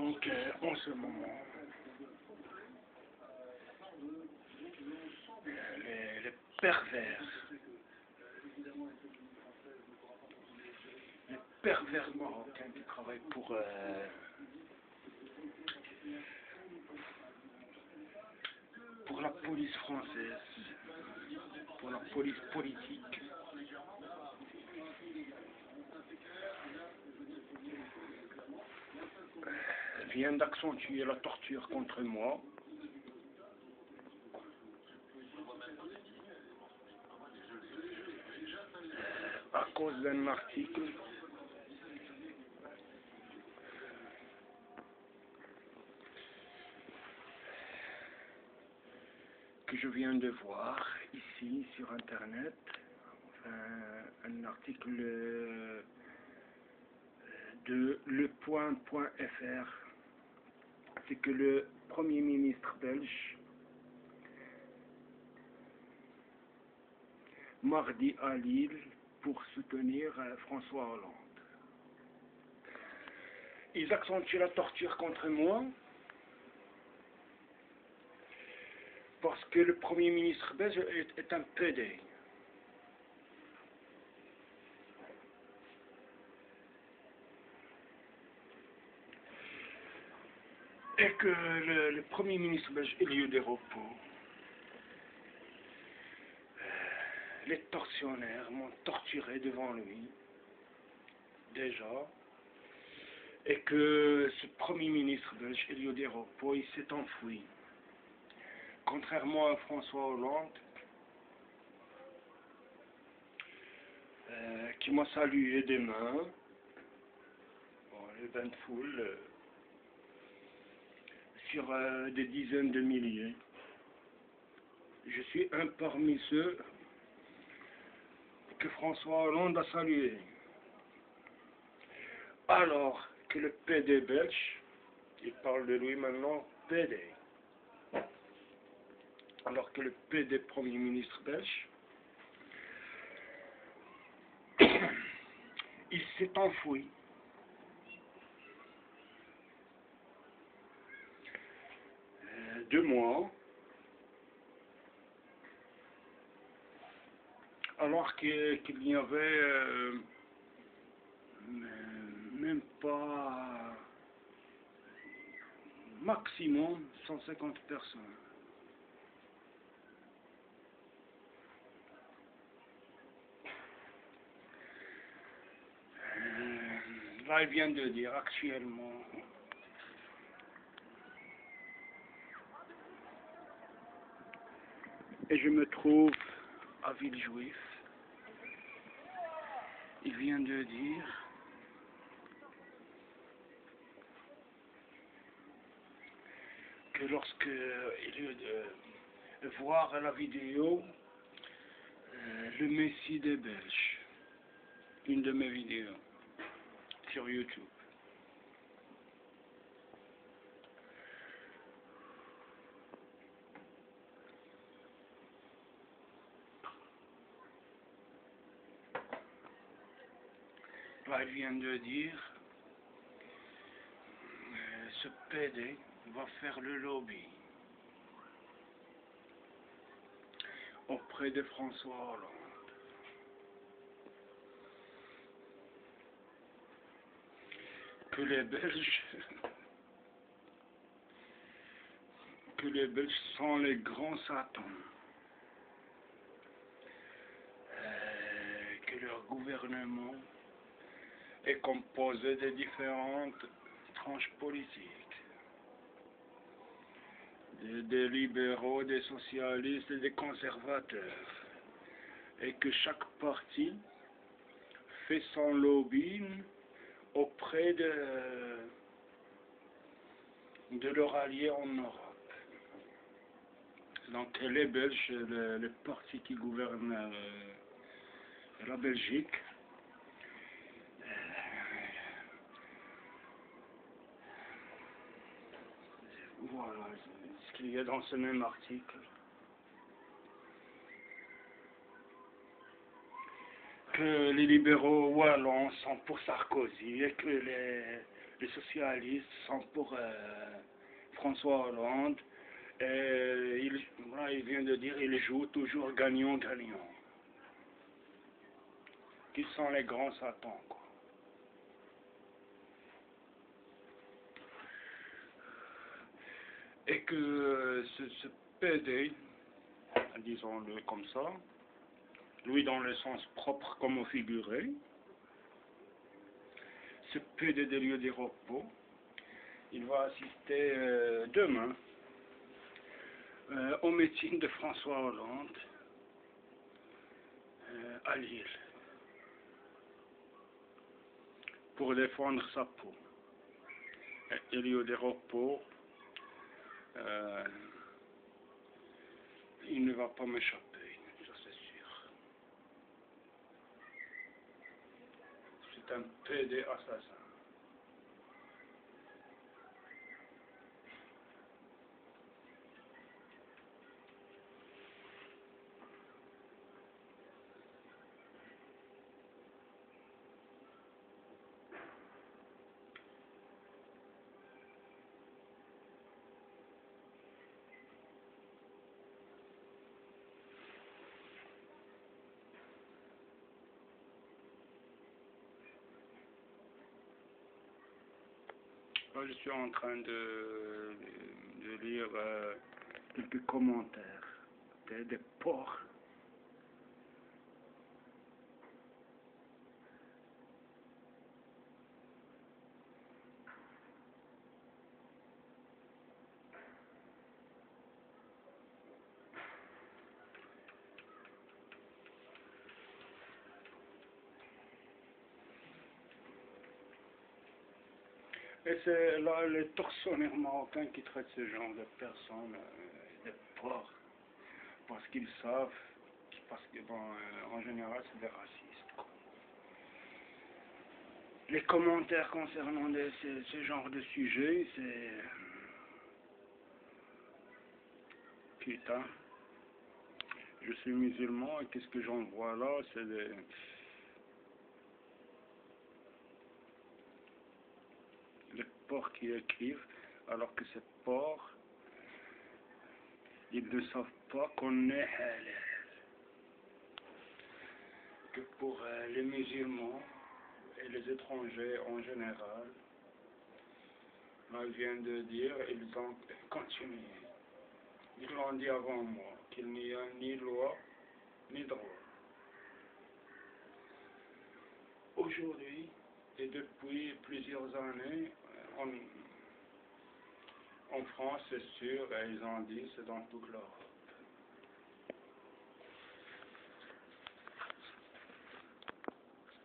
Donc, en ce moment, les pervers marocains qui travaillent pour la police française, pour la police politique, viennent d'accentuer la torture contre moi. À cause d'un article que je viens de voir ici sur internet, un article de lepoint.fr. C'est que le Premier ministre belge, mardi à Lille, pour soutenir François Hollande. Ils accentuent la torture contre moi parce que le Premier ministre belge est un PD. Et que le Premier ministre belge, Elio de Repos, les tortionnaires m'ont torturé devant lui, déjà, et que ce Premier ministre belge, Elio de Repos, il s'est enfoui. Contrairement à François Hollande, qui m'a salué des mains, les bains de foule, sur des dizaines de milliers. Je suis un parmi ceux que François Hollande a salué. Alors que le PD belge, il parle de lui maintenant, PD. Alors que le PD Premier ministre belge, il s'est enfoui. De moi, alors qu'il n'y avait même pas maximum 150 personnes. Là, il vient de dire actuellement et je me trouve à Villejuif. Il vient de dire que lorsque il est de voir la vidéo le Messie des Belges, une de mes vidéos sur YouTube. Là, il vient de dire ce PD va faire le lobby auprès de François Hollande. Que les Belges sont les grands satans. Que leur gouvernement est composé de différentes tranches politiques. Des libéraux, des socialistes et des conservateurs. Et que chaque parti fait son lobbying auprès de leur allié en Europe. Donc les Belges, le parti qui gouverne la Belgique, voilà ce qu'il y a dans ce même article. Que les libéraux wallons sont pour Sarkozy et que les socialistes sont pour François Hollande. Et voilà, il vient de dire qu'il joue toujours gagnant-gagnant. Qui sont les grands satans, quoi. Et que ce PD, disons-le comme ça, lui dans le sens propre comme au figuré, ce PD de lieu de repos, il va assister demain au meeting de François Hollande à Lille pour défendre sa peau. Et lieu de repos, il ne va pas m'échapper, ça c'est sûr. C'est un PD assassin. Là, je suis en train de lire quelques commentaires des porcs. Et c'est là les tortionnaires marocains qui traitent ce genre de personnes, des porcs, parce qu'ils savent, parce que bon, en général c'est des racistes, quoi. Les commentaires concernant ce genre de sujet, c'est... Putain, je suis musulman et qu'est-ce que j'en vois là, c'est des... Les porcs qui écrivent, alors que ces porcs, ils ne savent pas qu'on est halal. Que pour les musulmans et les étrangers en général, là, je viens de dire, ils ont continué. Ils l'ont dit avant moi, qu'il n'y a ni loi, ni droit. Aujourd'hui, et depuis plusieurs années, en France, c'est sûr, et ils ont dit, c'est dans toute l'Europe.